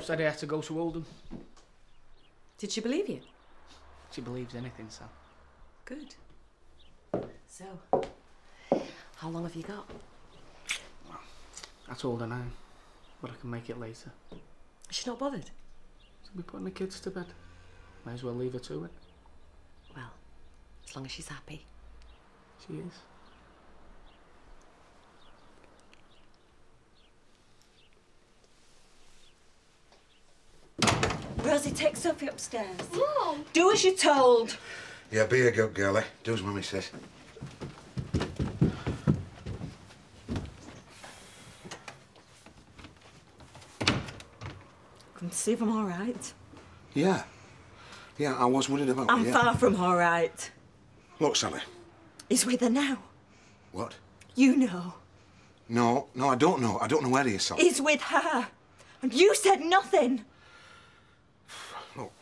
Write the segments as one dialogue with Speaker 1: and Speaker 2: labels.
Speaker 1: Said I had to go to Oldham.
Speaker 2: Did she believe you?
Speaker 1: She believes anything, Sal.
Speaker 2: Good. So, how long have you got?
Speaker 1: Well, I told her now, but I can make it later.
Speaker 2: Is she not bothered?
Speaker 1: She'll be putting the kids to bed. May as well leave her to it.
Speaker 2: Well, as long as she's happy.
Speaker 1: She is.
Speaker 3: Rosie, take Sophie upstairs.
Speaker 4: Mum!
Speaker 3: Do as you're told.
Speaker 5: Yeah, be a good girl, eh? Do as Mummy says.
Speaker 3: Come to see if I'm all right.
Speaker 5: Yeah. Yeah, I was worried about
Speaker 3: I'm
Speaker 5: you.
Speaker 3: far from all right.
Speaker 5: Look, Sally.
Speaker 3: He's with her now.
Speaker 5: What?
Speaker 3: You know.
Speaker 5: No, I don't know. I don't know where he is, Sally.
Speaker 3: He's with her. And you said nothing.
Speaker 5: Look,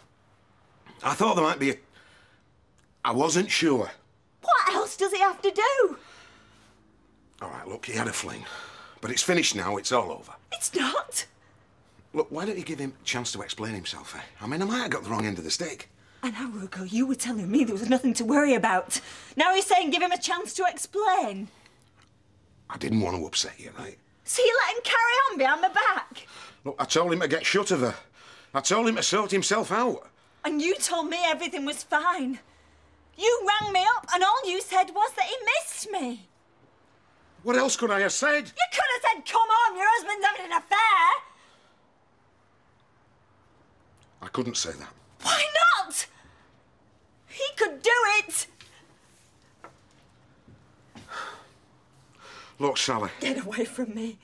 Speaker 5: I thought there might be a... I wasn't sure.
Speaker 3: What else does he have to do?
Speaker 5: All right, look, he had a fling. But it's finished now. It's all over.
Speaker 3: It's not.
Speaker 5: Look, why don't you give him a chance to explain himself, eh? I mean, I might have got the wrong end of the stick.
Speaker 3: An hour ago, you were telling me there was nothing to worry about. Now he's saying give him a chance to explain.
Speaker 5: I didn't want to upset you, right?
Speaker 3: So you let him carry on behind my back?
Speaker 5: Look, I told him to get shut of her. I told him to sort himself out.
Speaker 3: And you told me everything was fine. You rang me up and all you said was that he missed me.
Speaker 5: What else could I have said?
Speaker 3: You could have said, come on, your husband's having an affair.
Speaker 5: I couldn't say that.
Speaker 3: Why not? He could do it.
Speaker 5: Look, Sally.
Speaker 3: Get away from me.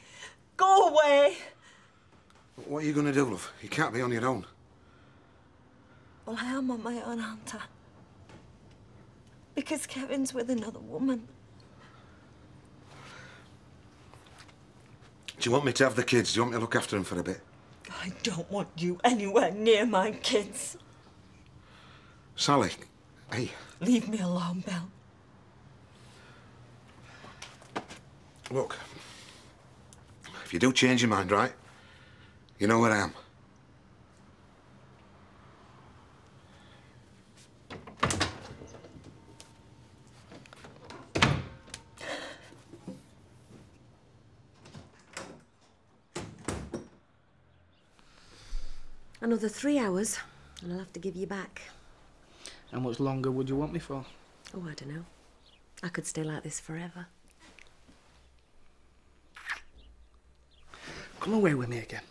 Speaker 3: Go away.
Speaker 5: What are you going to do, love? You can't be on your own.
Speaker 3: Well, I am on my own, aren't I? Because Kevin's with another woman.
Speaker 5: Do you want me to have the kids? Do you want me to look after them for a bit?
Speaker 3: I don't want you anywhere near my kids.
Speaker 5: Sally, hey.
Speaker 3: Leave me alone, Belle.
Speaker 5: Look, if you do change your mind, right, you know where I am.
Speaker 2: Another 3 hours, and I'll have to give you back.
Speaker 1: How much longer would you want me for?
Speaker 2: Oh, I don't know. I could stay like this forever.
Speaker 1: Come away with me again.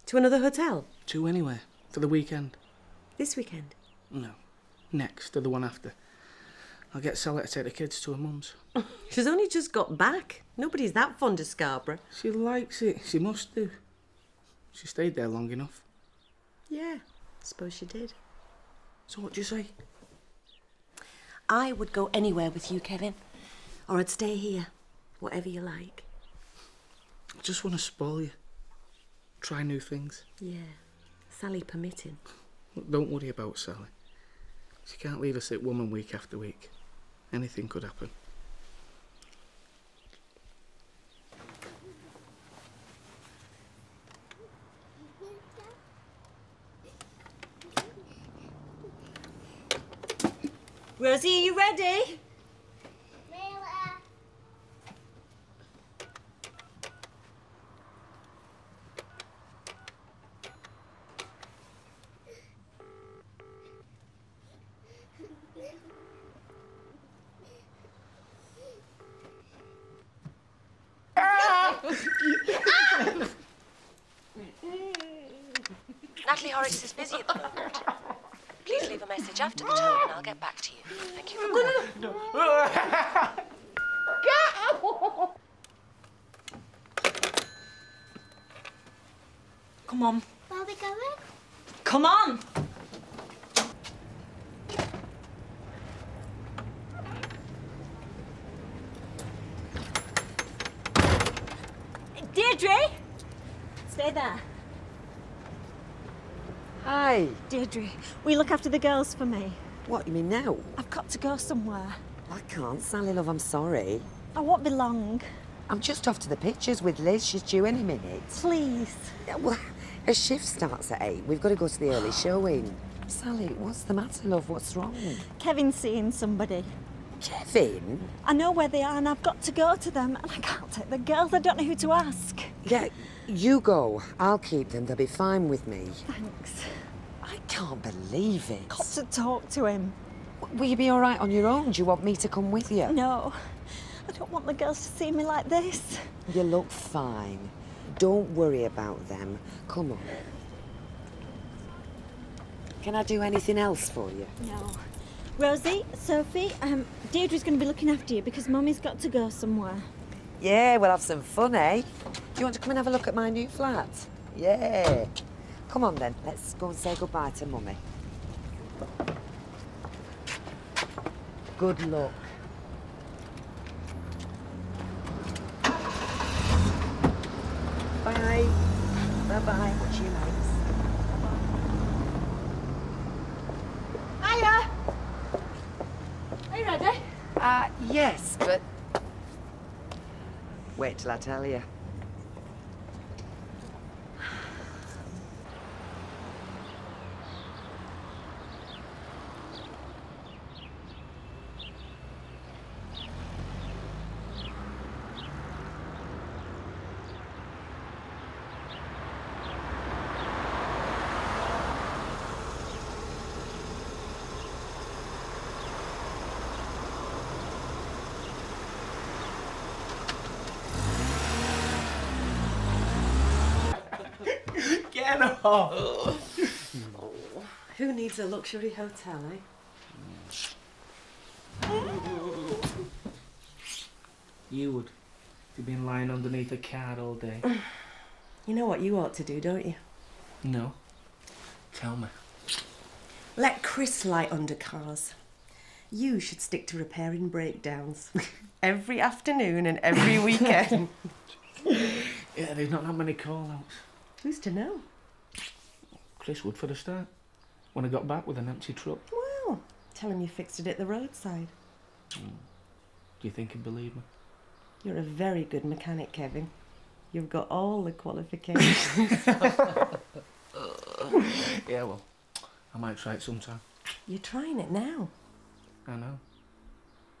Speaker 2: To another hotel?
Speaker 1: To anywhere. For the weekend.
Speaker 2: This weekend?
Speaker 1: No. Next, to the one after. I'll get Sally to take the kids to her mum's.
Speaker 2: She's only just got back. Nobody's that fond of Scarborough.
Speaker 1: She likes it. She must do. She stayed there long enough.
Speaker 2: Yeah, suppose she did.
Speaker 1: So what do you say?
Speaker 2: I would go anywhere with you, Kevin. Or I'd stay here. Whatever you like.
Speaker 1: I just want to spoil you. Try new things.
Speaker 2: Yeah, Sally permitting.
Speaker 1: Look, don't worry about Sally. She can't leave a sick woman week after week. Anything could happen.
Speaker 3: Rosie, are you ready?
Speaker 2: Natalie Horrocks is busy at the moment. Please leave a message after the tone and I'll get back to you. Thank you for calling.
Speaker 3: Come on.
Speaker 4: Where are we going?
Speaker 3: Come on! Deirdre! Stay there.
Speaker 2: Hi.
Speaker 3: Deirdre, will you look after the girls for me?
Speaker 2: What, you mean now?
Speaker 3: I've got to go somewhere.
Speaker 2: I can't, Sally, love, I'm sorry.
Speaker 3: I won't be long.
Speaker 2: I'm just off to the pictures with Liz. She's due any minute.
Speaker 3: Please.
Speaker 2: Yeah, well,
Speaker 4: A shift starts at 8. We've got to go to the early showing. Sally, what's the matter, love? What's wrong?
Speaker 3: Kevin's seeing somebody.
Speaker 4: Kevin?
Speaker 3: I know where they are and I've got to go to them and I can't take the girls. I don't know who to ask.
Speaker 4: Yeah, you go. I'll keep them. They'll be fine with me.
Speaker 3: Thanks.
Speaker 4: I can't believe it.
Speaker 3: Got to talk to him.
Speaker 4: Will you be all right on your own? Do you want me to come with you?
Speaker 3: No, I don't want the girls to see me like this.
Speaker 4: You look fine. Don't worry about them. Come on. Can I do anything else for you?
Speaker 3: No. Rosie, Sophie, Deirdre's going to be looking after you because Mummy's got to go somewhere.
Speaker 4: Yeah, we'll have some fun, eh? Do you want to come and have a look at my new flat? Yeah. Come on then, let's go and say goodbye to Mummy. Good luck. Bye. Bye-bye. Watch your legs.
Speaker 6: Hiya! Are you ready?
Speaker 4: Yes, but... Wait till I tell you.
Speaker 1: Get off!
Speaker 2: Who needs a luxury hotel, eh?
Speaker 1: You would. You've been lying underneath a car all day.
Speaker 2: You know what you ought to do, don't you?
Speaker 1: No. Tell me.
Speaker 2: Let Chris lie under cars. You should stick to repairing breakdowns. Every afternoon and every weekend.
Speaker 1: Yeah, there's not that many call-outs.
Speaker 2: Who's to know?
Speaker 1: Chris would for the start. When I got back with an empty truck.
Speaker 2: Well, tell him you fixed it at the roadside.
Speaker 1: Do you think he'd believe me?
Speaker 2: You're a very good mechanic, Kevin. You've got all the qualifications.
Speaker 1: Yeah, well, I might try it sometime.
Speaker 2: You're trying it now.
Speaker 1: I know.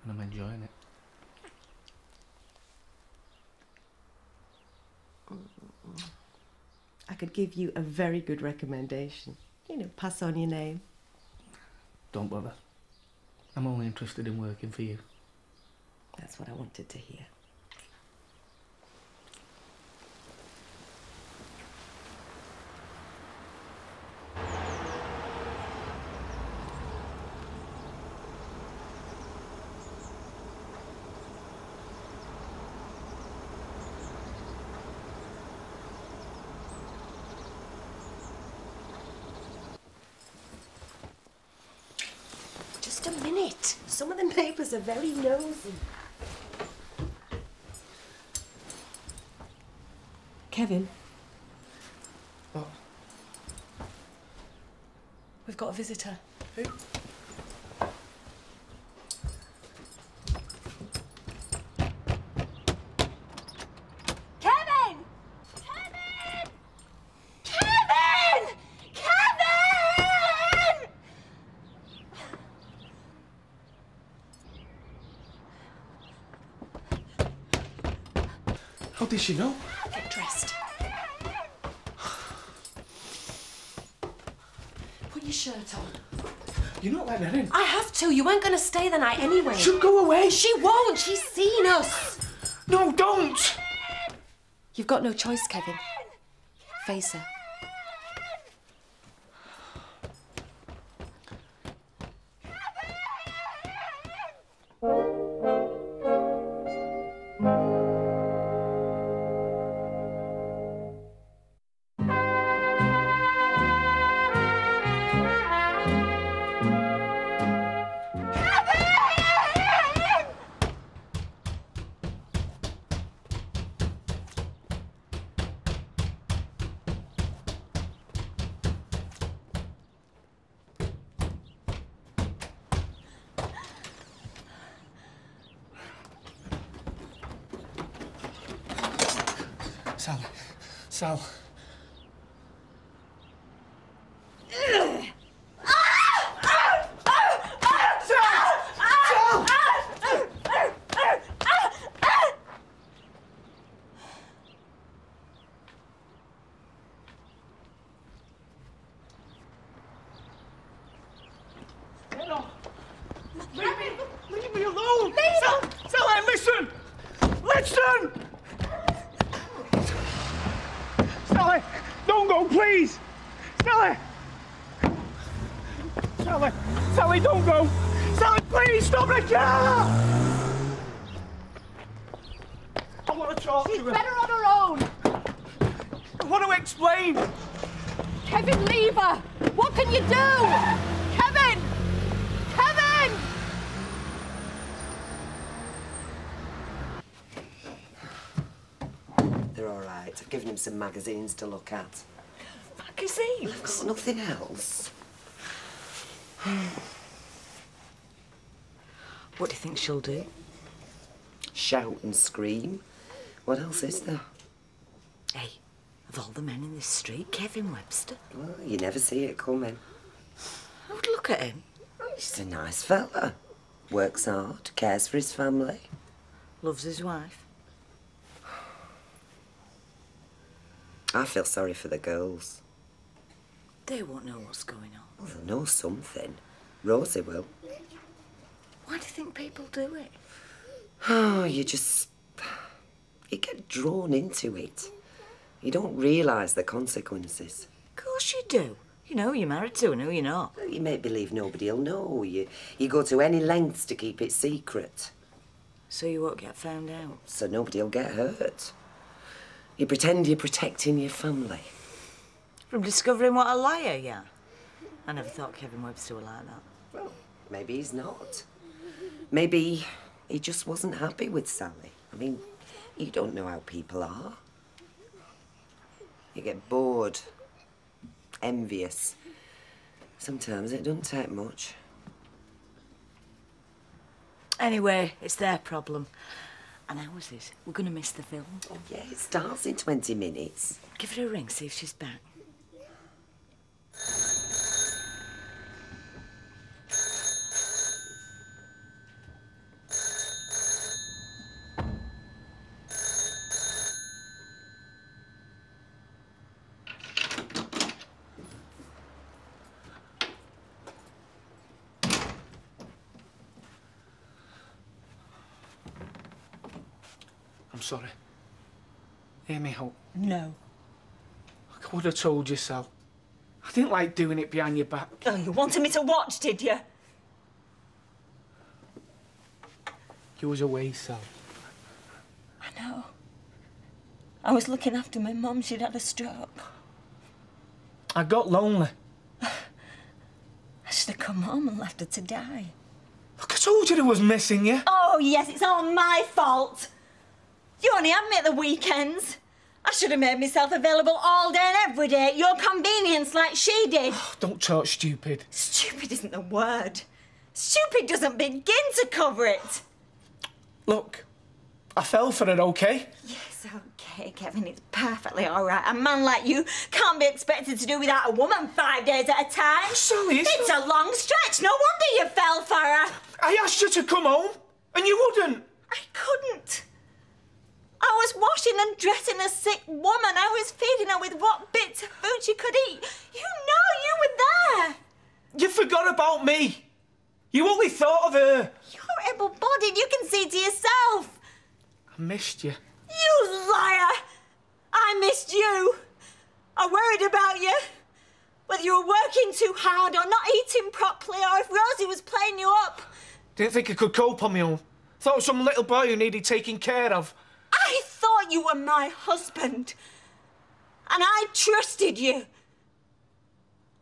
Speaker 1: And I'm enjoying it.
Speaker 2: I could give you a very good recommendation. You know, pass on your name.
Speaker 1: Don't bother. I'm only interested in working for you.
Speaker 2: That's what I wanted to hear. Just a minute. Some of the neighbours are very nosy. Kevin.
Speaker 1: What?
Speaker 2: We've got a visitor.
Speaker 1: Who?
Speaker 3: Kevin! Kevin! Kevin! Kevin!
Speaker 1: How did she know?
Speaker 2: Get dressed. Put your shirt on.
Speaker 1: You're not letting her in.
Speaker 2: I have to. You weren't going to stay the night anyway.
Speaker 1: She'll go away.
Speaker 2: She won't. She's seen us.
Speaker 1: No, don't!
Speaker 2: You've got no choice, Kevin. Face her.
Speaker 1: Sal. Sally, don't go! Sally, please, stop the car! I want to talk to her.
Speaker 6: She's better on her own.
Speaker 1: I want to explain.
Speaker 6: Kevin, leave her. What can you do? Kevin! Kevin!
Speaker 4: They're all right. I've given him some magazines to look at.
Speaker 2: Magazines?
Speaker 4: I've got nothing else.
Speaker 2: What do you think she'll do?
Speaker 4: Shout and scream. What else is there?
Speaker 2: Hey, of all the men in this street, Kevin Webster.
Speaker 4: Well, you never see it coming.
Speaker 2: I would look at him.
Speaker 4: He's a nice fella. Works hard, cares for his family.
Speaker 2: Loves his wife.
Speaker 4: I feel sorry for the girls.
Speaker 2: They won't know what's going on.
Speaker 4: Well, they'll know something. Rosie will.
Speaker 2: Why do you think people do it?
Speaker 4: Oh, you get drawn into it. You don't realise the consequences.
Speaker 2: Of course you do. You know who you're married to and who you're not.
Speaker 4: You make believe nobody'll know. You go to any lengths to keep it secret,
Speaker 2: So you won't get found out.
Speaker 4: so nobody'll get hurt. You pretend you're protecting your family.
Speaker 2: From discovering what a liar you are. I never thought Kevin Webster was like that.
Speaker 4: Well, maybe he's not. Maybe he just wasn't happy with Sally. I mean, you don't know how people are. You get bored, envious. Sometimes it doesn't take much.
Speaker 2: Anyway, it's their problem. And ours is. We're going to miss the film.
Speaker 4: Oh, yeah, it starts in 20 minutes.
Speaker 2: Give her a ring, see if she's back.
Speaker 1: I'm sorry. Hear me out.
Speaker 3: No.
Speaker 1: I would have told you, Sal. I didn't like doing it behind your back.
Speaker 3: Oh, you wanted me to watch, did you?
Speaker 1: You was away, Sal.
Speaker 3: I know. I was looking after my mum. She'd had a stroke.
Speaker 1: I got lonely.
Speaker 3: I should have come home and left her to die.
Speaker 1: Look, I told you I was missing you.
Speaker 3: Oh, yes, it's all my fault. You only had me at the weekends. I should have made myself available all day and every day at your convenience like she did.
Speaker 1: Don't talk stupid.
Speaker 3: Stupid isn't the word. Stupid doesn't begin to cover it.
Speaker 1: Look, I fell for it, okay?
Speaker 3: Yes, okay, Kevin, it's perfectly all right. A man like you can't be expected to do without a woman 5 days at a time.
Speaker 1: Sally,
Speaker 3: It's a long stretch. No wonder you fell for her.
Speaker 1: I asked you to come home, and you wouldn't.
Speaker 3: I couldn't. I was washing and dressing a sick woman. I was feeding her with what bits of food she could eat. You know you were there.
Speaker 1: You forgot about me. You only thought of her.
Speaker 3: You're able-bodied. You can see to yourself.
Speaker 1: I missed you.
Speaker 3: You liar. I missed you. I worried about you. Whether you were working too hard or not eating properly or if Rosie was playing you up.
Speaker 1: Didn't think I could cope on my own. Thought I was some little boy who needed taking care of.
Speaker 3: I thought you were my husband. And I trusted you.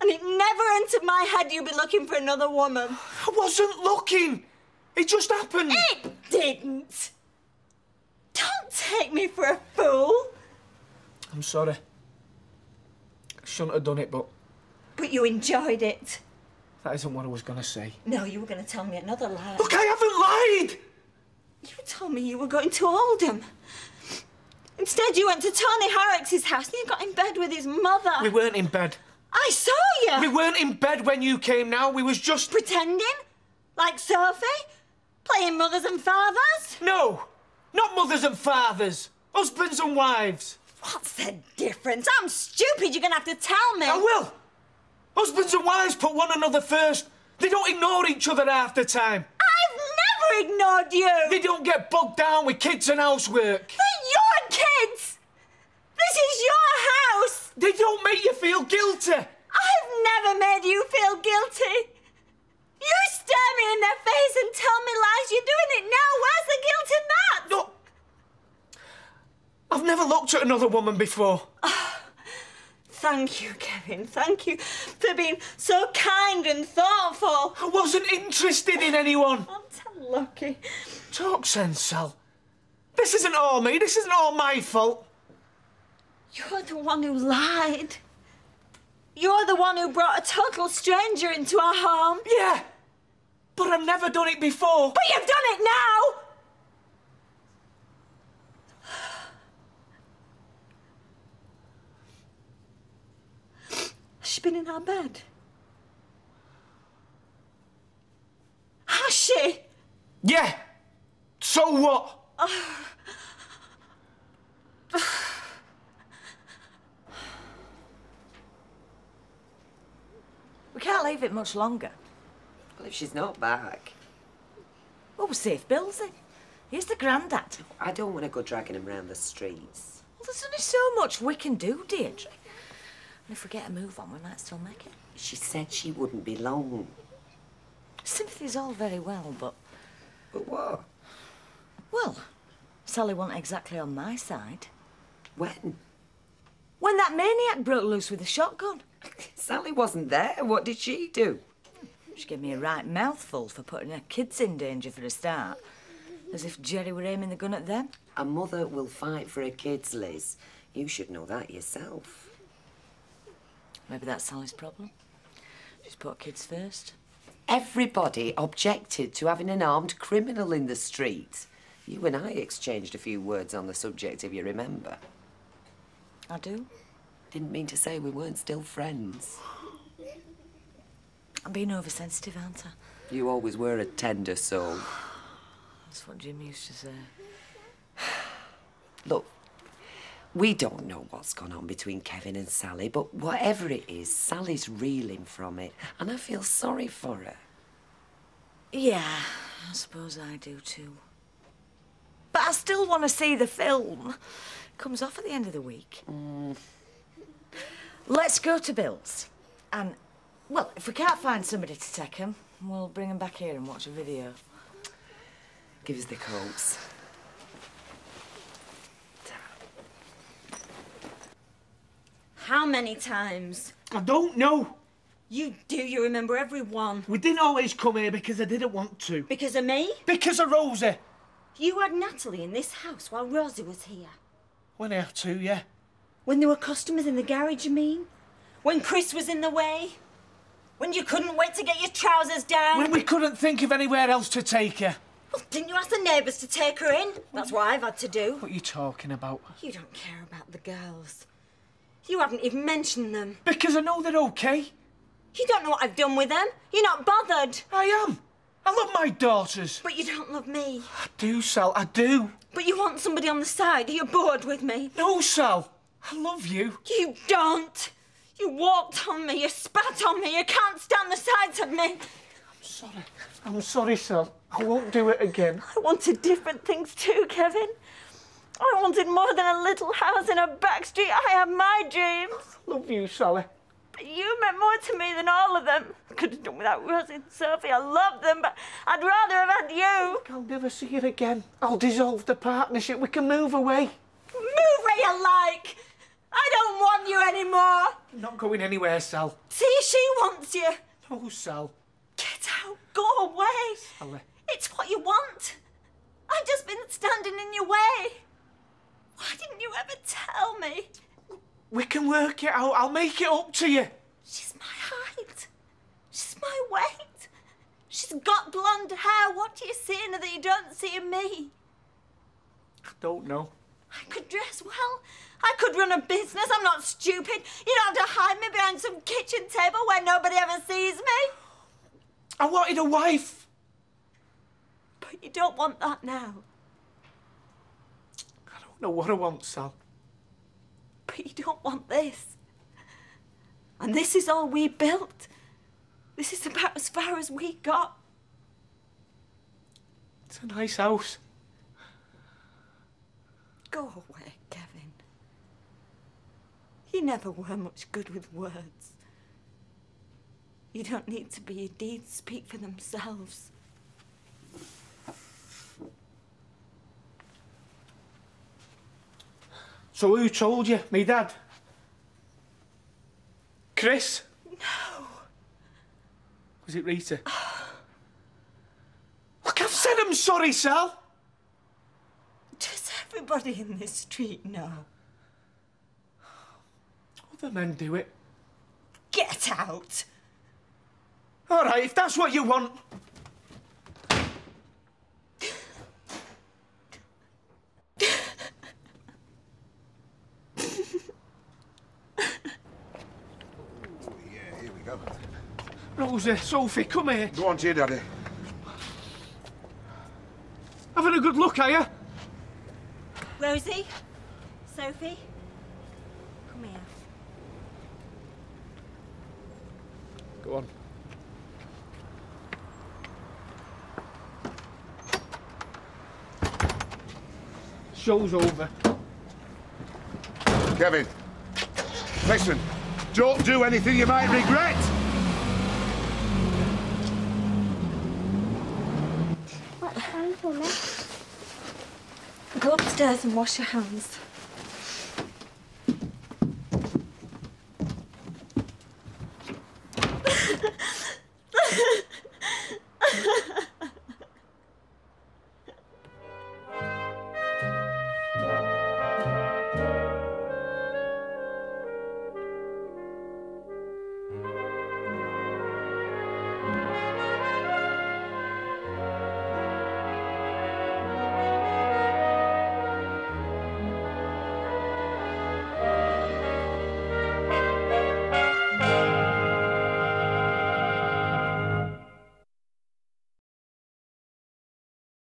Speaker 3: And it never entered my head you'd be looking for another woman.
Speaker 1: I wasn't looking. It just happened.
Speaker 3: It didn't. Don't take me for a fool.
Speaker 1: I'm sorry. I shouldn't have done it, but
Speaker 3: But you enjoyed it.
Speaker 1: that isn't what I was going to say.
Speaker 3: No, you were going to tell me another lie.
Speaker 1: Look, I haven't lied.
Speaker 3: You told me you were going to Oldham. Instead, you went to Tony Horrocks' house and you got in bed with his mother.
Speaker 1: We weren't in bed.
Speaker 3: I saw you.
Speaker 1: We weren't in bed when you came now. We was just...
Speaker 3: Pretending? Like Sophie? Playing mothers and fathers?
Speaker 1: No, not mothers and fathers. Husbands and wives.
Speaker 3: What's the difference? I'm stupid. You're going to have to tell me.
Speaker 1: I will. Husbands and wives put one another first. They don't ignore each other half the time.
Speaker 3: I've never ignored you.
Speaker 1: They don't get bogged down with kids and housework.
Speaker 3: They're your kids. This is your house.
Speaker 1: They don't make you feel guilty.
Speaker 3: I've never made you feel guilty. You
Speaker 1: never looked at another woman before.
Speaker 3: Thank you, Kevin. Thank you for being so kind and thoughtful.
Speaker 1: I wasn't interested in anyone.
Speaker 3: Aren't I lucky?
Speaker 1: Talk sense, Sal. This isn't all me. This isn't all my fault.
Speaker 3: You're the one who lied. You're the one who brought a total stranger into our home.
Speaker 1: Yeah, but I've never done it before.
Speaker 3: But you've done it now! Has she been in our bed? Has she?
Speaker 1: Yeah. So what?
Speaker 7: We can't leave it much longer.
Speaker 4: Well, if she's not back,
Speaker 7: Oh, we're safe, Billsy. Here's the grandad.
Speaker 4: I don't want to go dragging him round the streets.
Speaker 7: Well, there's only so much we can do, Deirdre. And if we get a move on, we might still make it.
Speaker 4: She said she wouldn't be long.
Speaker 7: Sympathy's all very well, but...
Speaker 4: But what?
Speaker 7: Well, Sally wasn't exactly on my side.
Speaker 4: When?
Speaker 7: When that maniac broke loose with a shotgun.
Speaker 4: Sally wasn't there. What did she do?
Speaker 7: She gave me a right mouthful for putting her kids in danger for a start. As if Jerry were aiming the gun at them.
Speaker 4: A mother will fight for her kids, Liz. You should know that yourself.
Speaker 7: Maybe that's Sally's problem. She's put kids first.
Speaker 4: Everybody objected to having an armed criminal in the street. You and I exchanged a few words on the subject, if you remember.
Speaker 7: I do.
Speaker 4: Didn't mean to say we weren't still friends.
Speaker 7: I'm being oversensitive, aren't I?
Speaker 4: You always were a tender soul.
Speaker 7: That's what Jim used to say.
Speaker 4: Look, we don't know what's gone on between Kevin and Sally, but whatever it is, Sally's reeling from it, and I feel sorry for her.
Speaker 7: Yeah, I suppose I do too. But I still want to see the film. It comes off at the end of the week. Let's go to Bill's. And, well, if we can't find somebody to take him, we'll bring him back here and watch a video.
Speaker 4: Give us the coats.
Speaker 3: How many times?
Speaker 1: I don't know.
Speaker 3: You do, you remember every one.
Speaker 1: We didn't always come here because I didn't want to.
Speaker 3: Because of me?
Speaker 1: Because of Rosie.
Speaker 3: You had Natalie in this house while Rosie was here.
Speaker 1: When I have to, yeah.
Speaker 3: When there were customers in the garage, you mean? When Chris was in the way? When you couldn't wait to get your trousers down?
Speaker 1: When we couldn't think of anywhere else to take her.
Speaker 3: Well, didn't you ask the neighbours to take her in? That's what I've had to do.
Speaker 1: What are you talking about?
Speaker 3: You don't care about the girls. You haven't even mentioned them.
Speaker 1: Because I know they're okay.
Speaker 3: You don't know what I've done with them. You're not bothered.
Speaker 1: I am. I love my daughters.
Speaker 3: But you don't love me.
Speaker 1: I do, Sal, I do.
Speaker 3: But you want somebody on the side. Are you bored with me?
Speaker 1: No, Sal. I love you.
Speaker 3: You don't. You walked on me. You spat on me. You can't stand the sight of me.
Speaker 1: I'm sorry, Sal. I won't do it again.
Speaker 3: I wanted different things too, Kevin. I wanted more than a little house in a back street. I had my dreams.
Speaker 1: Love you, Sally.
Speaker 3: But you meant more to me than all of them. I could have done without Rosie and Sophie. I loved them, but I'd rather have had you.
Speaker 1: I'll never see her again. I'll dissolve the partnership. We can move away.
Speaker 3: Move where you like. I don't want you anymore.
Speaker 1: I'm not going anywhere, Sal.
Speaker 3: See, she wants you.
Speaker 1: No, Sal.
Speaker 3: Get out. Go away.
Speaker 1: Sally.
Speaker 3: It's what you want. I've just been standing in your way. Why didn't you ever tell me?
Speaker 1: We can work it out. I'll make it up to you.
Speaker 3: She's my height. She's my weight. She's got blonde hair. What do you see in her that you don't see in me?
Speaker 1: I don't know.
Speaker 3: I could dress well. I could run a business. I'm not stupid. You don't have to hide me behind some kitchen table where nobody ever sees me.
Speaker 1: I wanted a wife.
Speaker 3: But you don't want that now.
Speaker 1: I don't know what I want, Sal.
Speaker 3: But you don't want this. And this is all we built. This is about as far as we got.
Speaker 1: It's a nice house.
Speaker 3: Go away, Kevin. You never were much good with words. You don't need to be. Your deeds speak for themselves.
Speaker 1: So who told you? Me dad? Chris?
Speaker 3: No.
Speaker 1: Was it Rita? Look, I've said I'm sorry, Sal.
Speaker 3: Does everybody in this street know?
Speaker 1: Other men do it.
Speaker 3: Get out.
Speaker 1: All right, if that's what you want. Rosa, Sophie, come here.
Speaker 5: Go on to your daddy.
Speaker 1: Having a good look, are you?
Speaker 3: Rosie? Sophie? Come here.
Speaker 1: Go on. Show's over.
Speaker 5: Kevin, listen, don't do anything you might regret.
Speaker 3: Go upstairs and wash your hands.